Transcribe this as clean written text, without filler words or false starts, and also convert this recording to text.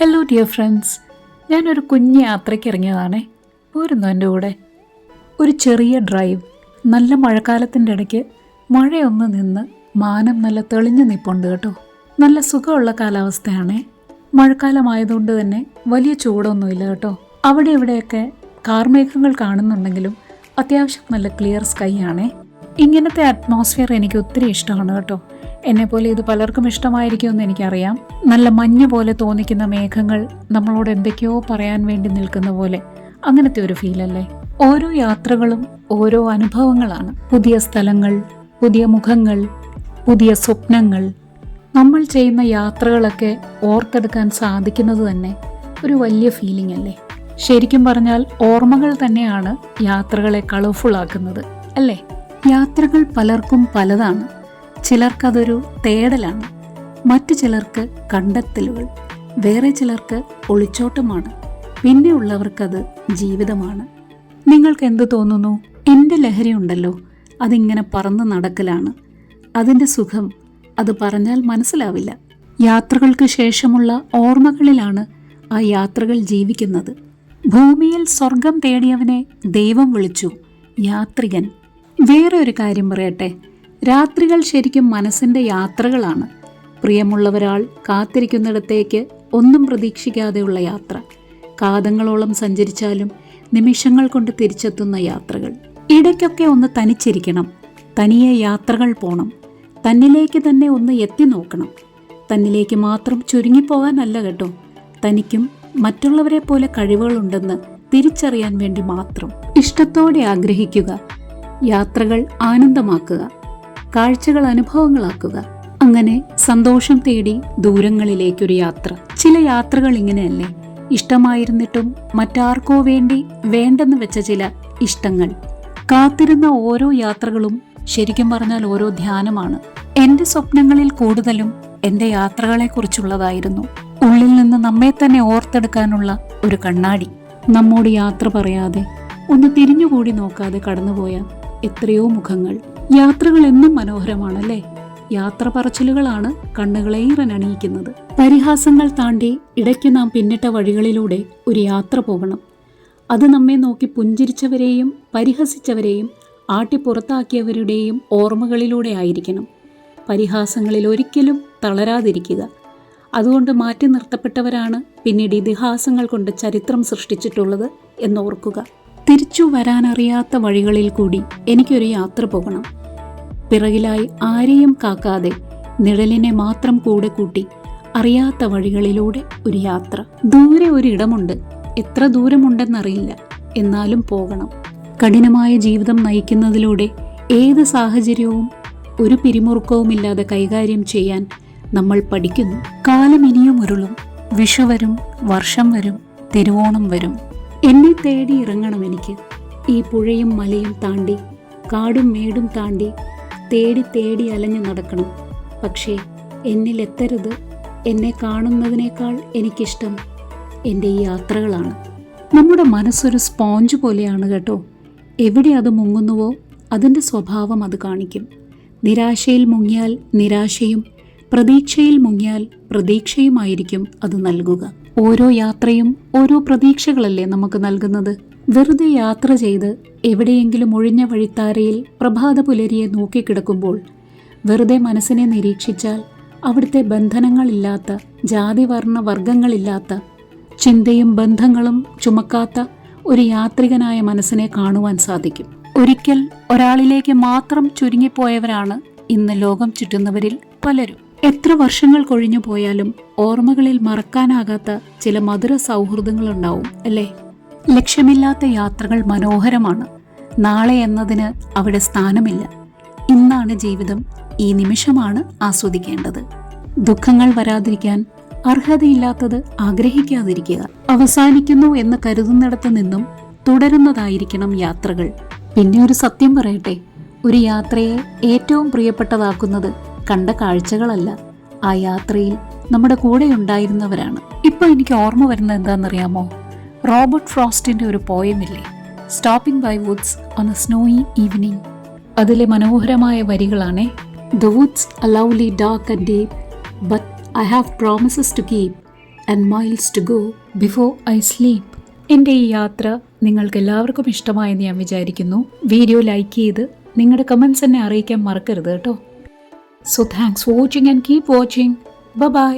Hello dear friends, ഞാനൊരു കുഞ്ഞ് യാത്രയ്ക്ക് ഇറങ്ങിയതാണേ. പോരുന്നു എൻ്റെ കൂടെ. ഒരു ചെറിയ ഡ്രൈവ്. നല്ല മഴക്കാലത്തിൻ്റെ ഇടയ്ക്ക് മഴയൊന്ന് നിന്ന് മാനം നല്ല തെളിഞ്ഞു നിൽപ്പുണ്ട് കേട്ടോ. നല്ല സുഖമുള്ള കാലാവസ്ഥയാണേ. മഴക്കാലമായതുകൊണ്ട് തന്നെ വലിയ ചൂടൊന്നുമില്ല കേട്ടോ. അവിടെ ഇവിടെയൊക്കെ കാർമേഘങ്ങൾ കാണുന്നുണ്ടെങ്കിലും അത്യാവശ്യം നല്ല ക്ലിയർ സ്കൈ ആണേ. ഇങ്ങനത്തെ അറ്റ്മോസ്ഫിയർ എനിക്ക് ഒത്തിരി ഇഷ്ടമാണ് കേട്ടോ. എന്നെപ്പോലെ ഇത് പലർക്കും ഇഷ്ടമായിരിക്കുമെന്ന് എനിക്കറിയാം. നല്ല മഞ്ഞ് പോലെ തോന്നിക്കുന്ന മേഘങ്ങൾ നമ്മളോട് എന്തൊക്കെയോ പറയാൻ വേണ്ടി നിൽക്കുന്ന പോലെ, അങ്ങനത്തെ ഒരു ഫീലല്ലേ. ഓരോ യാത്രകളും ഓരോ അനുഭവങ്ങളാണ്. പുതിയ സ്ഥലങ്ങൾ, പുതിയ മുഖങ്ങൾ, പുതിയ സ്വപ്നങ്ങൾ. നമ്മൾ ചെയ്യുന്ന യാത്രകളൊക്കെ ഓർത്തെടുക്കാൻ സാധിക്കുന്നത് തന്നെ ഒരു വലിയ ഫീലിംഗ് അല്ലേ. ശരിക്കും പറഞ്ഞാൽ ഓർമ്മകൾ തന്നെയാണ് യാത്രകളെ കളർഫുൾ ആക്കുന്നത് അല്ലേ. യാത്രകൾ പലർക്കും പലതാണ്. ചിലർക്കതൊരു തേടലാണ്, മറ്റു ചിലർക്ക് കണ്ടെത്തലുകൾ, വേറെ ചിലർക്ക് ഒളിച്ചോട്ടമാണ്, പിന്നെ ഉള്ളവർക്കത് ജീവിതമാണ്. നിങ്ങൾക്ക് എന്ത് തോന്നുന്നു? എൻ്റെ ലഹരി ഉണ്ടല്ലോ, അതിങ്ങനെ പറന്ന് നടക്കലാണ്. അതിൻ്റെ സുഖം അത് പറഞ്ഞാൽ മനസ്സിലാവില്ല. യാത്രകൾക്ക് ശേഷമുള്ള ഓർമ്മകളിലാണ് ആ യാത്രകൾ ജീവിക്കുന്നത്. ഭൂമിയിൽ സ്വർഗം തേടിയവനെ ദൈവം വിളിച്ചു യാത്രികൻ. വേറെ ഒരു കാര്യം പറയട്ടെ, രാത്രികൾ ശരിക്കും മനസ്സിൻ്റെ യാത്രകളാണ്. പ്രിയമുള്ളവരാൾ കാത്തിരിക്കുന്നിടത്തേക്ക് ഒന്നും പ്രതീക്ഷിക്കാതെയുള്ള യാത്ര. കാതങ്ങളോളം സഞ്ചരിച്ചാലും നിമിഷങ്ങൾ കൊണ്ട് തിരിച്ചെത്തുന്ന യാത്രകൾ. ഇടയ്ക്കൊക്കെ ഒന്ന് തനിച്ചിരിക്കണം, തനിയെ യാത്രകൾ പോണം, തന്നിലേക്ക് തന്നെ ഒന്ന് എത്തി നോക്കണം. തന്നിലേക്ക് മാത്രം ചുരുങ്ങിപ്പോകാനല്ല കേട്ടോ, തനിക്കും മറ്റുള്ളവരെ പോലെ കഴിവുകളുണ്ടെന്ന് തിരിച്ചറിയാൻ വേണ്ടി മാത്രം. ഇഷ്ടത്തോടെ ആഗ്രഹിക്കുക, യാത്രകൾ ആനന്ദമാക്കുക, കാഴ്ചകൾ അനുഭവങ്ങളാക്കുക. അങ്ങനെ സന്തോഷം തേടി ദൂരങ്ങളിലേക്കൊരു യാത്ര. ചില യാത്രകൾ ഇങ്ങനെയല്ലേ, ഇഷ്ടമായിരുന്നിട്ടും മറ്റാർക്കോ വേണ്ടി വേണ്ടെന്ന് വെച്ച ചില ഇഷ്ടങ്ങൾ. കാത്തിരുന്ന ഓരോ യാത്രകളും ശരിക്കും പറഞ്ഞാൽ ഓരോ ധ്യാനമാണ്. എൻ്റെ സ്വപ്നങ്ങളിൽ കൂടുതലും എൻ്റെ യാത്രകളെക്കുറിച്ചുള്ളതായിരുന്നു. ഉള്ളിൽ നിന്ന് നമ്മെ തന്നെ ഓർത്തെടുക്കാനുള്ള ഒരു കണ്ണാടി. നമ്മോട് യാത്ര പറയാതെ, ഒന്ന് തിരിഞ്ഞുകൂടി നോക്കാതെ കടന്നുപോയ എത്രയോ മുഖങ്ങൾ. യാത്രകൾ എന്നും മനോഹരമാണല്ലേ. യാത്ര പറച്ചിലുകളാണ് കണ്ണുകളെ ഈറനണിയിക്കുന്നത്. പരിഹാസങ്ങൾ താണ്ടി ഇടയ്ക്ക് നാം പിന്നിട്ട വഴികളിലൂടെ ഒരു യാത്ര പോകണം. അത് നമ്മെ നോക്കി പുഞ്ചിരിച്ചവരെയും പരിഹസിച്ചവരെയും ആട്ടിപ്പുറത്താക്കിയവരുടെയും ഓർമ്മകളിലൂടെ ആയിരിക്കണം. പരിഹാസങ്ങളിൽ ഒരിക്കലും തളരാതിരിക്കുക. അതുകൊണ്ട് മാറ്റി നിർത്തപ്പെട്ടവരാണ് പിന്നീട് ഇതിഹാസങ്ങൾ കൊണ്ട് ചരിത്രം സൃഷ്ടിച്ചിട്ടുള്ളത് എന്നോർക്കുക. തിരിച്ചു വരാനറിയാത്ത വഴികളിൽ കൂടി എനിക്കൊരു യാത്ര പോകണം. പിറകിലായി ആരെയും കാക്കാതെ നിഴലിനെ മാത്രം കൂടെ കൂട്ടി അറിയാത്ത വഴികളിലൂടെ ഒരു യാത്ര. ദൂരെ ഒരു ഇടമുണ്ട്, എത്ര ദൂരമുണ്ടെന്നറിയില്ല, എന്നാലും പോകണം. കഠിനമായ ജീവിതം നയിക്കുന്നതിലൂടെ ഏത് സാഹചര്യവും ഒരു പിരിമുറുക്കവുമില്ലാതെ കൈകാര്യം ചെയ്യാൻ നമ്മൾ പഠിക്കുന്നു. കാലം ഇനിയും ഉരുളും, വിഷു വരും, വർഷം വരും, തിരുവോണം വരും. എന്നെ തേടി ഇറങ്ങണം എനിക്ക്. ഈ പുഴയും മലയും താണ്ടി, കാടും മേടും താണ്ടി തേടി തേടി അലഞ്ഞു നടക്കണം. പക്ഷേ എന്നിലെത്തരുത്. എന്നെ കാണുന്നതിനേക്കാൾ എനിക്കിഷ്ടം എൻ്റെ ഈ യാത്രകളാണ്. നമ്മുടെ മനസ്സൊരു സ്പോഞ്ച് പോലെയാണ് കേട്ടോ. എവിടെ അത് മുങ്ങുന്നുവോ അതിൻ്റെ സ്വഭാവം അത് കാണിക്കും. നിരാശയിൽ മുങ്ങിയാൽ നിരാശയും, പ്രതീക്ഷയിൽ മുങ്ങിയാൽ പ്രതീക്ഷയുമായിരിക്കും അത് നൽകുക. ഓരോ യാത്രയും ഓരോ പ്രതീക്ഷകളല്ലേ നമുക്ക് നൽകുന്നത്. വെറുതെ യാത്ര ചെയ്ത് എവിടെയെങ്കിലും ഒഴിഞ്ഞ വഴിത്താരയിൽ പ്രഭാത പുലരിയെ നോക്കിക്കിടക്കുമ്പോൾ വെറുതെ മനസ്സിനെ നിരീക്ഷിച്ചാൽ അവിടുത്തെ ബന്ധനങ്ങളില്ലാത്ത, ജാതി വർണ്ണ വർഗങ്ങളില്ലാത്ത, ചിന്തയും ബന്ധങ്ങളും ചുമക്കാത്ത ഒരു യാത്രികനായ മനസ്സിനെ കാണുവാൻ സാധിക്കും. ഒരിക്കൽ ഒരാളിലേക്ക് മാത്രം ചുരുങ്ങിപ്പോയവരാണ് ഇന്ന് ലോകം ചുറ്റുന്നവരിൽ പലരും. എത്ര വർഷങ്ങൾ കൊഴിഞ്ഞു പോയാലും ഓർമ്മകളിൽ മറക്കാനാകാത്ത ചില മധുര സൗഹൃദങ്ങളുണ്ടാവും അല്ലേ. ലക്ഷ്യമില്ലാത്ത യാത്രകൾ മനോഹരമാണ്. നാളെ എന്നതിന് അവിടെ സ്ഥാനമില്ല. ഇന്നാണ് ജീവിതം, ഈ നിമിഷമാണ് ആസ്വദിക്കേണ്ടത്. ദുഃഖങ്ങൾ വരാതിരിക്കാൻ അർഹതയില്ലാത്തത് ആഗ്രഹിക്കാതിരിക്കുക. അവസാനിക്കുന്നു എന്ന് കരുതുന്നിടത്ത് നിന്നും തുടരുന്നതായിരിക്കണം യാത്രകൾ. പിന്നെ ഒരു സത്യം പറയട്ടെ, ഒരു യാത്രയെ ഏറ്റവും പ്രിയപ്പെട്ടതാക്കുന്നത് കണ്ട കാഴ്ചകളല്ല, ആ യാത്രയിൽ നമ്മുടെ കൂടെ ഉണ്ടായിരുന്നവരാണ്. ഇപ്പൊ എനിക്ക് ഓർമ്മ വരുന്നത് എന്താണെന്നറിയാമോ? റോബർട്ട് ഫ്രോസ്റ്റിന്റെ ഒരു പോയമില്ലേ, stopping by woods on a snowy evening. അതിലെ മനോഹരമായ വരികളാണേ. The woods are lovely, dark and deep, but I have promises to keep, and miles to go before I sleep. എൻ്റെ ഈ യാത്ര നിങ്ങൾക്ക് എല്ലാവർക്കും ഇഷ്ടമായെന്ന് ഞാൻ വിചാരിക്കുന്നു. വീഡിയോ ലൈക്ക് ചെയ്ത് നിങ്ങളുടെ കമൻസ് എന്നെ അറിയിക്കാൻ മറക്കരുത് കേട്ടോ. So thanks for watching and keep watching. By.